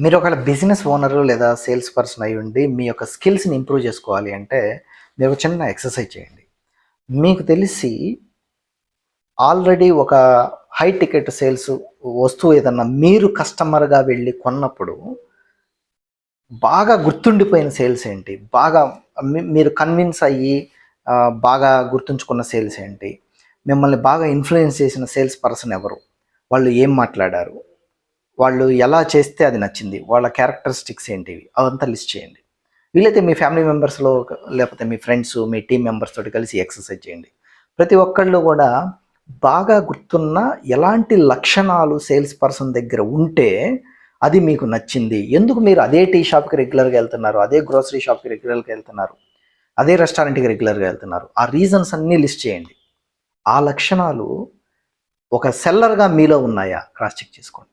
మీరు ఒకవేళ business owner లేదా సేల్స్ పర్సన్ అయి ఉండి మీ యొక్క స్కిల్స్‌ని ఇంప్రూవ్ చేసుకోవాలి అంటే, మీరు ఒక చిన్న ఎక్సర్సైజ్ చేయండి. మీకు తెలిసి ఆల్రెడీ ఒక హై టికెట్ సేల్స్ వస్తువు ఏదన్నా మీరు కస్టమర్‌గా వెళ్లి కొన్నప్పుడు, బాగా గుర్తుండిపోయిన సేల్స్ ఏంటి? బాగా మీరు కన్విన్స్ అయ్యి బాగా గుర్తుంచుకున్న సేల్స్ ఏంటి? మిమ్మల్ని బాగా ఇన్‌ఫ్లూయెన్స్ చేసిన సేల్స్ పర్సన్ ఎవరు? వాళ్ళు ఏం మాట్లాడారు? వాళ్ళు ఎలా చేస్తే అది నచ్చింది? వాళ్ళ క్యారెక్టరిస్టిక్స్ ఏంటివి? అవంతా లిస్ట్ చేయండి. వీలైతే మీ ఫ్యామిలీ మెంబర్స్‌లో లేకపోతే మీ ఫ్రెండ్స్, మీ టీమ్ మెంబర్స్ తోటి కలిసి ఎక్సర్సైజ్ చేయండి. ప్రతి ఒక్కళ్ళు గూడా బాగా గుర్తున్న ఎలాంటి లక్షణాలు సేల్స్ పర్సన్ దగ్గర ఉంటే అది మీకు నచ్చింది. ఎందుకు మీరు అదే టీ షాప్‌కి రెగ్యులర్‌గా ఎళ్తున్నారు? అదే గ్రోసరీ షాప్‌కి రెగ్యులర్‌గా ఎళ్తున్నారు? అదే రెస్టారెంట్‌కి రెగ్యులర్‌గా ఎళ్తున్నారు? ఆ రీజన్స్ అన్నీ లిస్ట్ చేయండి. ఆ లక్షణాలు ఒక సెల్లర్‌గా మీలో ఉన్నాయా? క్రాస్ చెక్ చేసుకోండి.